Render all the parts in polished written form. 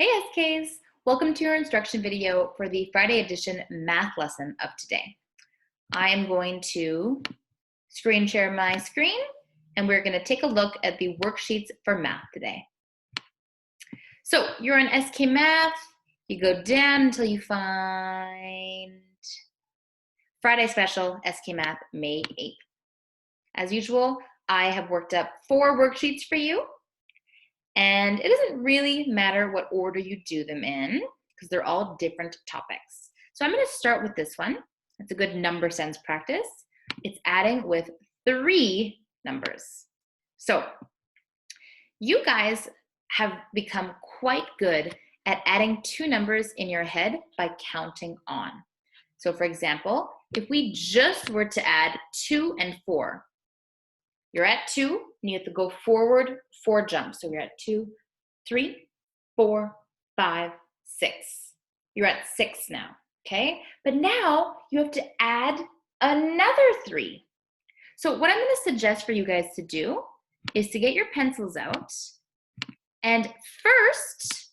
Hey SKs! Welcome to your instruction video for the Friday edition math lesson of today. I am going to screen share my screen and we're going to take a look at the worksheets for math today. So you're in SK Math, you go down until you find Friday Special SK Math May 8th. As usual, I have worked up 4 worksheets for you. And it doesn't really matter what order you do them in because they're all different topics. So I'm going to start with this one. It's a good number sense practice. It's adding with 3 numbers. So you guys have become quite good at adding 2 numbers in your head by counting on. So for example, if we just were to add 2 and 4, you're at 2, and you have to go forward 4 jumps. So you're at 2, 3, 4, 5, 6. You're at 6 now, okay? But now you have to add another 3. So what I'm going to suggest for you guys to do is to get your pencils out and first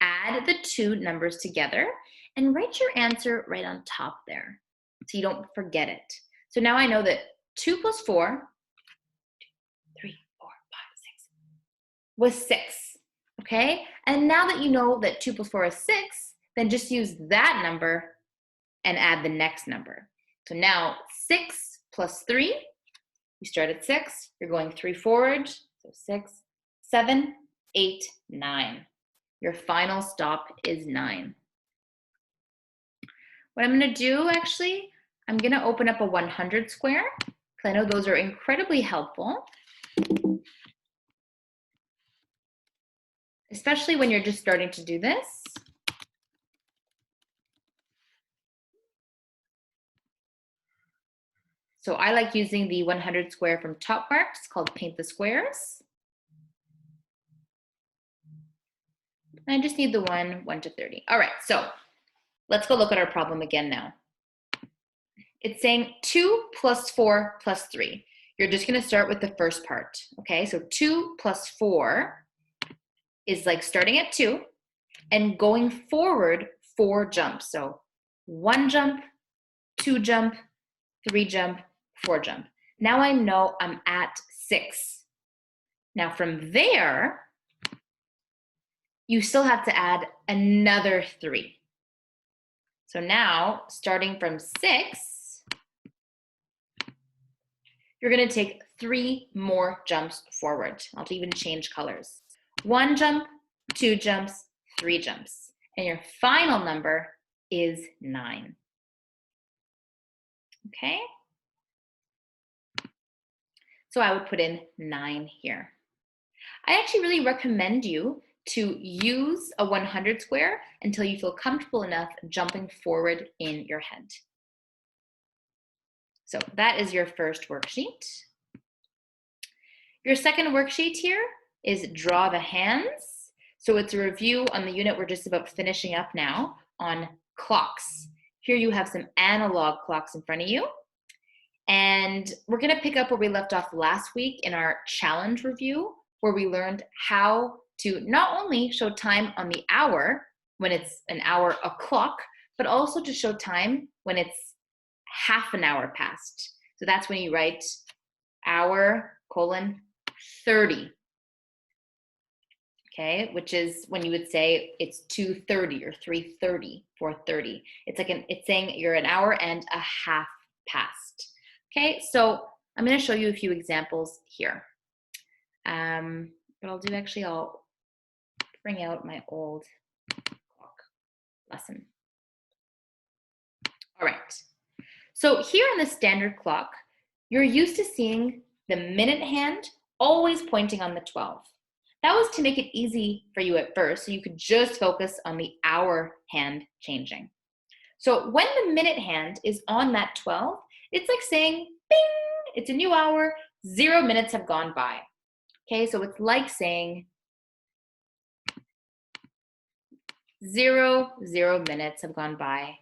add the 2 numbers together and write your answer right on top there so you don't forget it. So now I know that 2 plus 4 3, 4, 5, 6 was 6, okay? And now that you know that 2 plus 4 is 6, then just use that number and add the next number. So now 6 plus 3, you start at 6, you're going 3 forward, so 6, 7, 8, 9. Your final stop is 9. What I'm gonna do actually, I'm gonna open up a 100 square, because I know those are incredibly helpful. Especially when you're just starting to do this. So I like using the 100 square from Topmarks called Paint the Squares. I just need the 1 to 30. All right, so let's go look at our problem again now. It's saying 2 plus 4 plus 3. You're just gonna start with the first part, okay? So 2 plus 4 is like starting at 2 and going forward 4 jumps. So 1 jump, 2 jump, 3 jump, 4 jump. Now I know I'm at 6. Now from there, you still have to add another 3. So now, starting from 6, you're gonna take 3 more jumps forward. I'll even change colors. 1 jump, 2 jumps, 3 jumps. And your final number is 9. Okay? So I would put in 9 here. I actually really recommend you to use a 100 square until you feel comfortable enough jumping forward in your head. So that is your first worksheet. Your second worksheet here is draw the hands. So it's a review on the unit we're just about finishing up now on clocks. Here you have some analog clocks in front of you. And we're gonna pick up where we left off last week in our challenge review, where we learned how to not only show time on the hour when it's an hour o'clock, but also to show time when it's half an hour past. So that's when you write hour colon 30. Okay, which is when you would say it's 2:30 or 3:30, 4:30. It's saying you're an hour and a half past. Okay, so I'm going to show you a few examples here. But I'll bring out my old clock lesson. All right, so here on the standard clock, you're used to seeing the minute hand always pointing on the 12. That was to make it easy for you at first, so you could just focus on the hour hand changing. So when the minute hand is on that 12, it's like saying, bing, it's a new hour, 0 minutes have gone by. Okay, so it's like saying 0 minutes have gone by.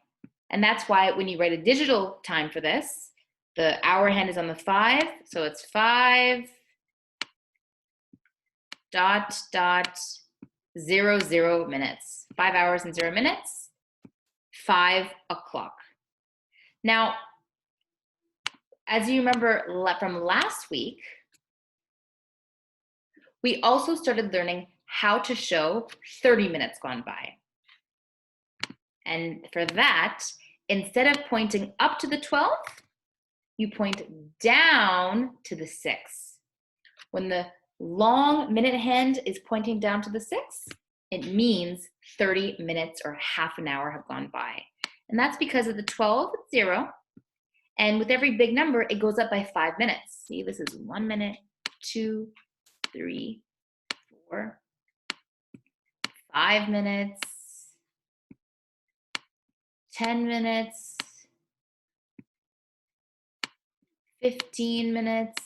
And that's why when you write a digital time for this, the hour hand is on the 5, so it's 5 ... 0 minutes. 5 hours and 0 minutes, 5 o'clock. Now, as you remember from last week, we also started learning how to show 30 minutes gone by. And for that, instead of pointing up to the 12th, you point down to the 6. When the long minute hand is pointing down to the 6, it means 30 minutes or half an hour have gone by. And that's because of the 12, it's 0. And with every big number, it goes up by 5 minutes. See, this is 1 minute, 2, 3, 4, 5 minutes, 10 minutes, 15 minutes,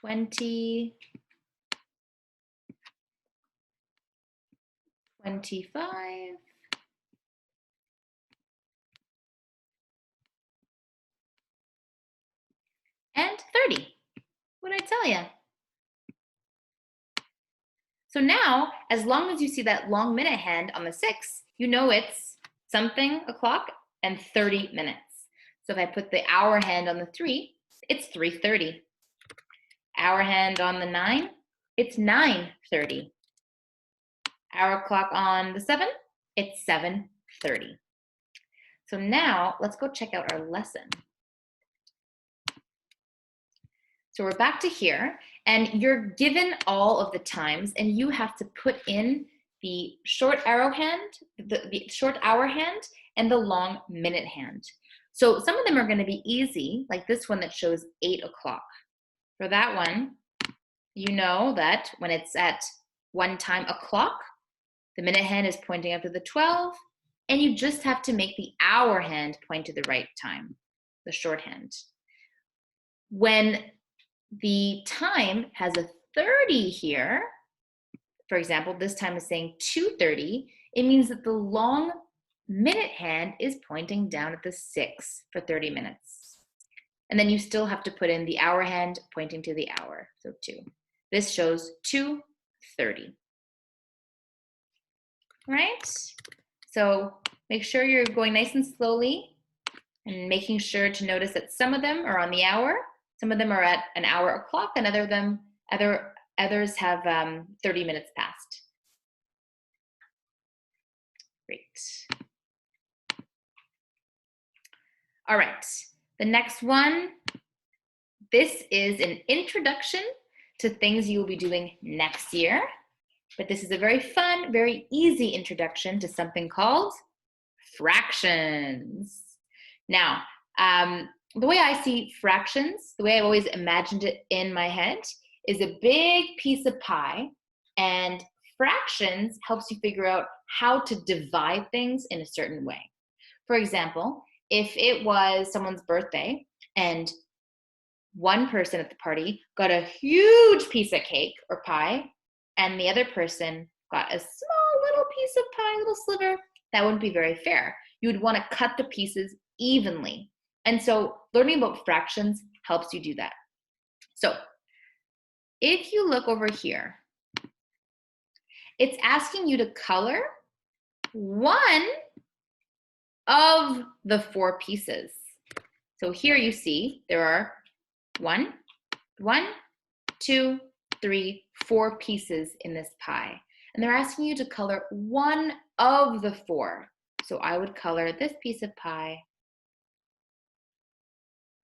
20, 25, and 30. What'd I tell you? So now, as long as you see that long minute hand on the 6, you know it's something o'clock and 30 minutes. So if I put the hour hand on the 3, it's 3:30. Hour hand on the 9, it's 9:30. Hour clock on the 7, it's 7:30. So now let's go check out our lesson. So we're back to here, and you're given all of the times, and you have to put in the short arrow hand, the short hour hand, and the long minute hand. So some of them are going to be easy, like this one that shows 8 o'clock. For that one, you know that when it's at 1 time o'clock, the minute hand is pointing up to the 12, and you just have to make the hour hand point to the right time, the short hand. When the time has a 30 here, for example, this time is saying 2:30, it means that the long minute hand is pointing down at the 6 for 30 minutes. And then you still have to put in the hour hand pointing to the hour, so 2. This shows 2:30. Right? So make sure you're going nice and slowly and making sure to notice that some of them are on the hour, some of them are at an hour o'clock, and others have 30 minutes past. Great. All right, the next one. This is an introduction to things you will be doing next year, but this is a very fun, very easy introduction to something called fractions. Now, the way I see fractions, the way I've always imagined it in my head, is a big piece of pie, and fractions helps you figure out how to divide things in a certain way. For example, if it was someone's birthday and one person at the party got a huge piece of cake or pie, and the other person got a small little piece of pie, little sliver, that wouldn't be very fair. You would want to cut the pieces evenly. And so learning about fractions helps you do that. So if you look over here, it's asking you to color one of the 4 pieces. So here you see there are 1, 2, 3, 4 pieces in this pie. And they're asking you to color one of the 4. So I would color this piece of pie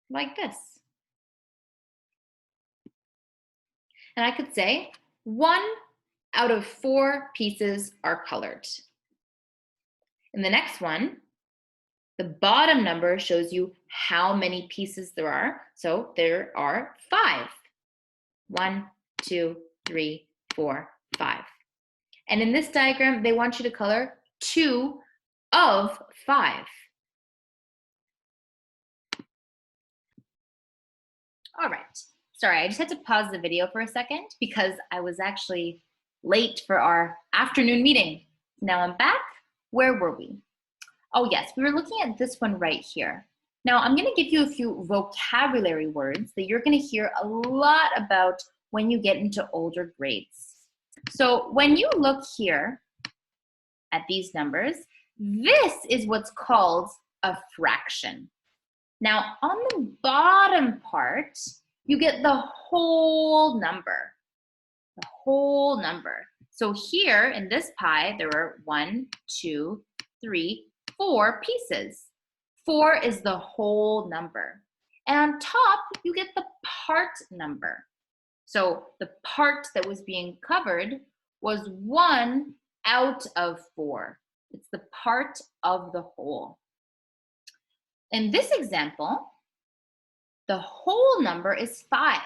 like this. And I could say 1 out of 4 pieces are colored. In the next one, the bottom number shows you how many pieces there are. So there are 5. 1, 2, 3, 4, 5. And in this diagram, they want you to color 2 of 5. All right. Sorry, I just had to pause the video for a second because I was actually late for our afternoon meeting. Now I'm back. Where were we? Oh yes, we were looking at this one right here. Now I'm going to give you a few vocabulary words that you're going to hear a lot about when you get into older grades. So when you look here at these numbers, this is what's called a fraction. Now, on the bottom part, you get the whole number, the whole number. So here in this pie, there were 1, 2, 3, 4 pieces. 4 is the whole number. And on top, you get the part number. So the part that was being covered was 1 out of 4. It's the part of the whole. In this example, the whole number is 5,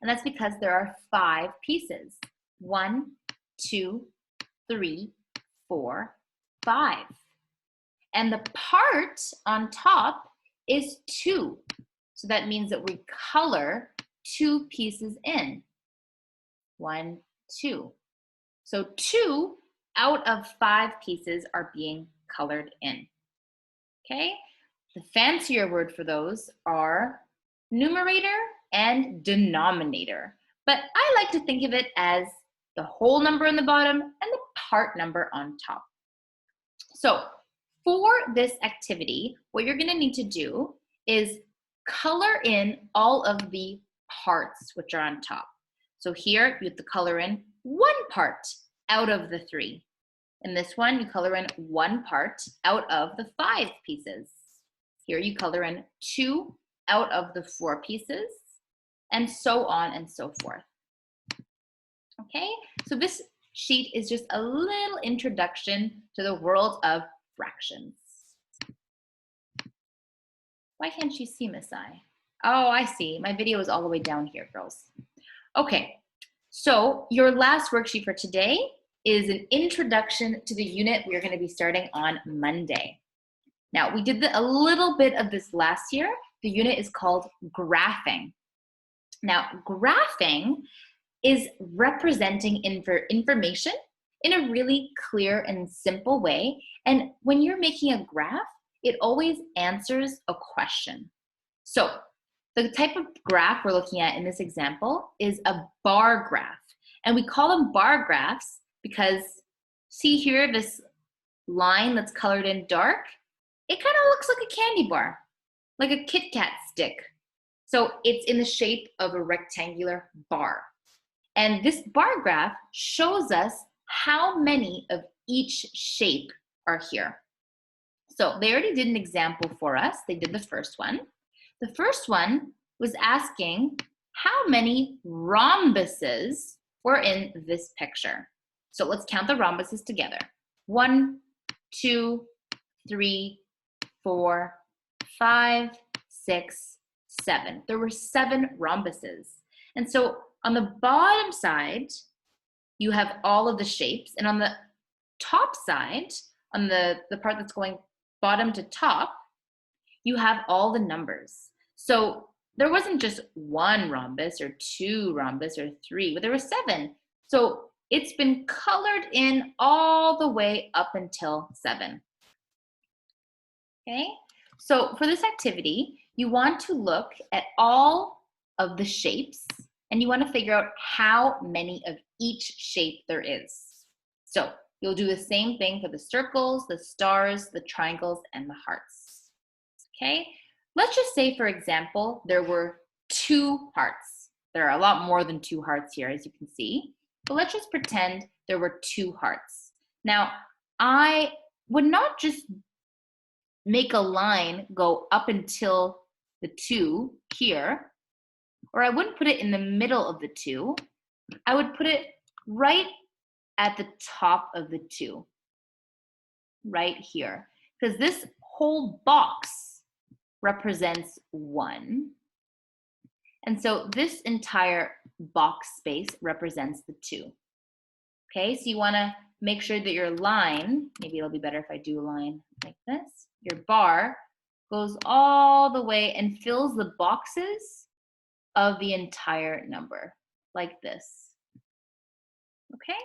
and that's because there are 5 pieces. 1, 2, 3, 4, 5. And the part on top is 2. So that means that we color 2 pieces in. 1, 2. So 2 out of 5 pieces are being colored in. Okay? The fancier word for those are numerator and denominator. But I like to think of it as the whole number on the bottom and the part number on top. So for this activity, what you're going to need to do is color in all of the parts which are on top. So here you have to color in 1 part out of the 3. In this one, you color in 1 part out of the 5 pieces. Here you color in 2 out of the 4 pieces, and so on and so forth. Okay, so this sheet is just a little introduction to the world of fractions. Why can't you see, Miss I? Oh, I see. My video is all the way down here, girls. Okay, so your last worksheet for today is an introduction to the unit we're going to be starting on Monday. Now, we did a little bit of this last year. The unit is called graphing. Now, graphing is representing information in a really clear and simple way. And when you're making a graph, it always answers a question. So the type of graph we're looking at in this example is a bar graph. And we call them bar graphs because, see here, this line that's colored in dark, it kind of looks like a candy bar, like a Kit Kat stick. So it's in the shape of a rectangular bar. And this bar graph shows us how many of each shape are here. So they already did an example for us. They did the first one. The first one was asking how many rhombuses were in this picture. So let's count the rhombuses together. 1, 2, 3, 4, 5, 6, 7. There were 7 rhombuses. And so on the bottom side, you have all of the shapes. And on the top side, on the part that's going bottom to top, you have all the numbers. So there wasn't just 1 rhombus or 2 rhombus or 3, but there were 7. So it's been colored in all the way up until 7. Okay, so for this activity, you want to look at all of the shapes and you want to figure out how many of each shape there is. So you'll do the same thing for the circles, the stars, the triangles, and the hearts. Okay, let's just say, for example, there were 2 hearts. There are a lot more than 2 hearts here, as you can see. But let's just pretend there were 2 hearts. Now, I would not just make a line go up until the 2 here, or I wouldn't put it in the middle of the 2. I would put it right at the top of the 2, right here, because this whole box represents 1. And so this entire box space represents the 2. Okay, so you want to make sure that your line, maybe it'll be better if I do a line like this, your bar goes all the way and fills the boxes of the entire number, like this. Okay?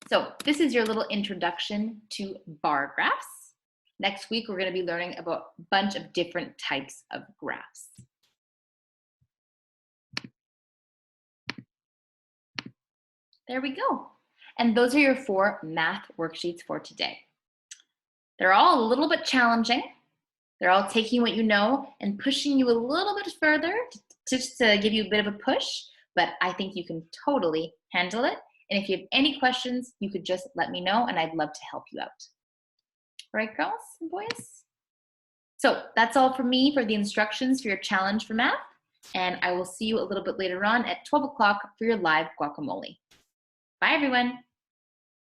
So this is your little introduction to bar graphs. Next week, we're going to be learning about a bunch of different types of graphs. There we go. And those are your 4 math worksheets for today. They're all a little bit challenging. They're all taking what you know and pushing you a little bit further just to give you a bit of a push, but I think you can totally handle it. And if you have any questions, you could just let me know and I'd love to help you out. All right, girls and boys? So that's all for me for the instructions for your challenge for math. And I will see you a little bit later on at 12 o'clock for your live guacamole. Bye, everyone.